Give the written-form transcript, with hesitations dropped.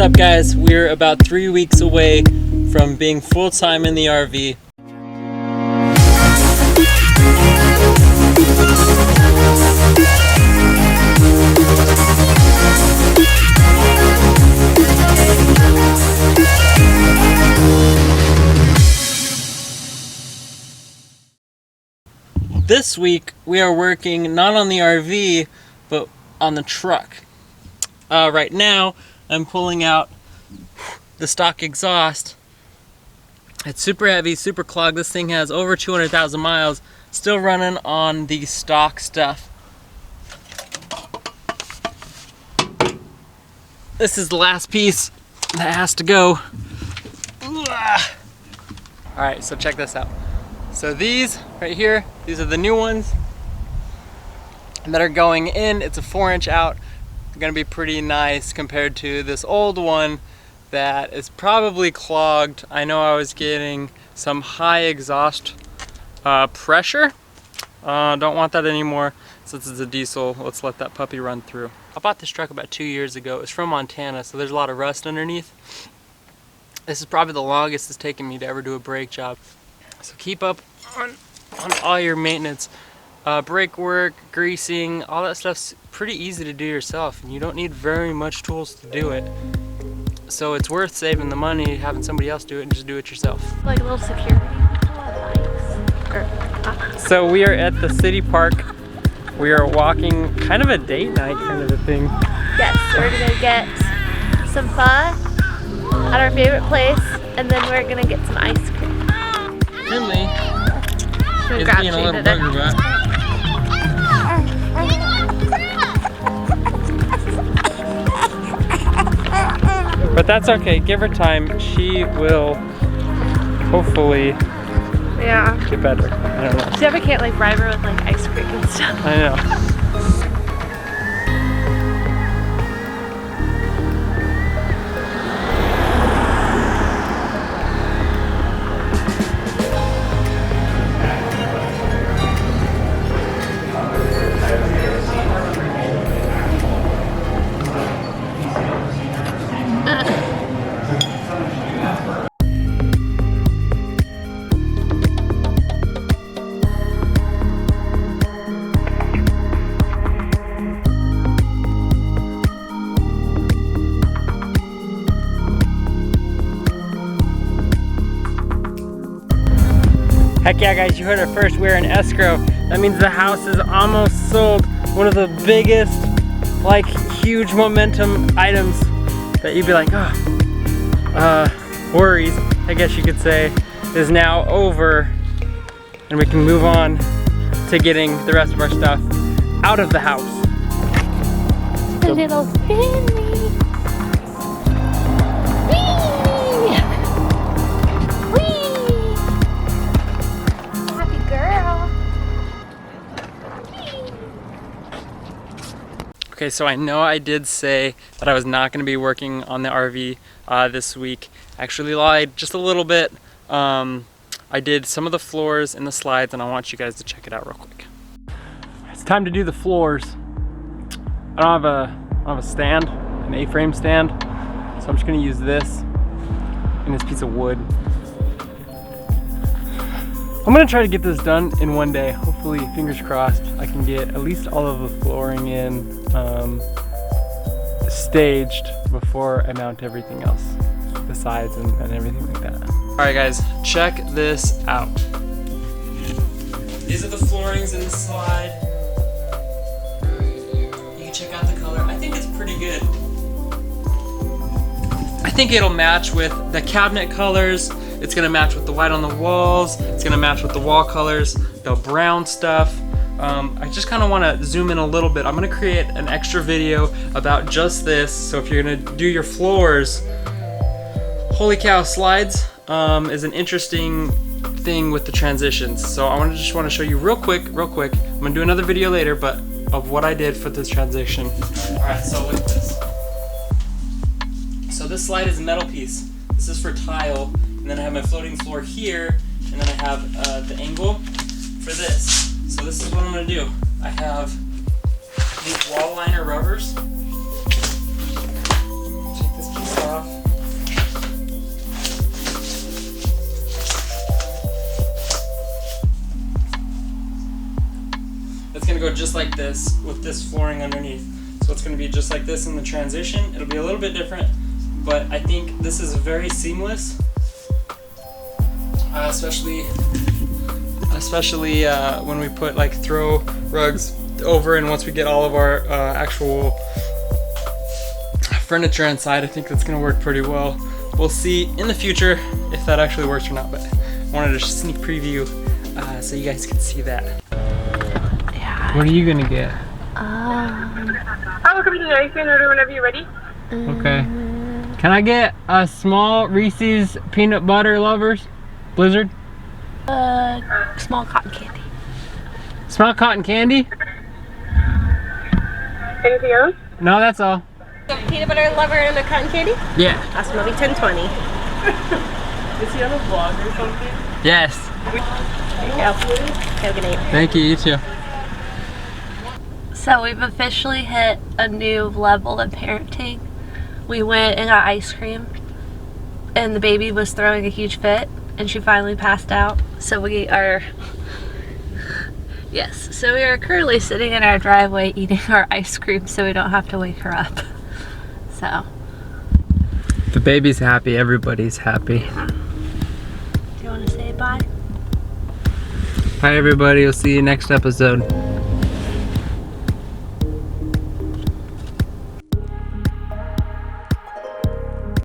What's up, guys? We're about 3 weeks away from being full-time in the RV. This week we are working not on the RV but on the truck. Right now I'm pulling out the stock exhaust. It's super heavy, super clogged. This thing has over 200,000 miles, still running on the stock stuff. This is the last piece that has to go. Alright, so check this out. So these right here, these are the new ones that are going in. It's a 4-inch out. They're gonna be pretty nice compared to this old one that is probably clogged. I know I was getting some high exhaust pressure. Don't want that anymore. Since it's a diesel, let's let that puppy run through. I bought this truck about 2 years ago. It's from Montana, so there's a lot of rust underneath. This is probably the longest it's taken me to ever do a brake job. So keep up on all your maintenance. Brake work, greasing, all that stuff's pretty easy to do yourself, and you don't need very much tools to do it. So it's worth saving the money, having somebody else do it, and just do it yourself. Like a little security. So we are at the city park. We are walking, kind of a date night kind of a thing. Yes, we're gonna get some pho at our favorite place, and then we're gonna get some ice cream. Finley is Grab being a little treated bugger butt. But that's okay, give her time. She will hopefully get better. I don't know. See if I can't like bribe her with like ice cream and stuff. I know. Heck yeah, guys, you heard it first. We're in escrow. That means the house is almost sold. One of the biggest, like, huge momentum items that you'd be like, worries, I guess you could say, is now over, and we can move on to getting the rest of our stuff out of the house. The little Finley. Okay, so I know I did say that I was not going to be working on the RV this week. I actually lied just a little bit. I did some of the floors and the slides, and I want you guys to check it out real quick. It's time to do the floors. I don't have a stand, an A-frame stand, so I'm just going to use this and this piece of wood. I'm going to try to get this done in one day. Hopefully, fingers crossed, I can get at least all of the flooring in staged before I mount everything else, the sides and everything like that. Alright guys, check this out. These are the floorings in the slide. You can check out the color. I think it's pretty good. I think it'll match with the cabinet colors. It's gonna match with the white on the walls. It's gonna match with the wall colors, the brown stuff. I just kind of want to zoom in a little bit. I'm going to create an extra video about just this. So if you're going to do your floors, holy cow, slides is an interesting thing with the transitions. So I just want to show you real quick. I'm going to do another video later, but of what I did for this transition. All right, so look at this. So this slide is a metal piece. This is for tile, and then I have my floating floor here, and then I have the angle for this. So this is what I'm going to do. I have these wall liner rubbers. Take this piece off. just like this with this flooring underneath. So it's going to be just like this in the transition. It'll be a little bit different, but I think this is very seamless, especially when we put like throw rugs over, and once we get all of our actual furniture inside. I think that's going to work pretty well. We'll see in the future if that actually works or not, but I wanted to sneak preview so you guys can see that. Yeah. What are you gonna get? Welcome to the ice cream order whenever you're ready. Okay. Can I get a small Reese's peanut butter lovers blizzard? Small cotton candy. Small cotton candy? Anything else? No, that's all. Peanut butter lover and a cotton candy? Yeah. That's gonna be 1020. Is he on a vlog or something? Yes. There you go. Have a good night. Thank you. You too. So we've officially hit a new level of parenting. We went and got ice cream, and the baby was throwing a huge fit, and she finally passed out. So we are, yes, so we are currently sitting in our driveway eating our ice cream so we don't have to wake her up. So. The baby's happy. Everybody's happy. Do you want to say bye? Bye, everybody. We'll see you next episode.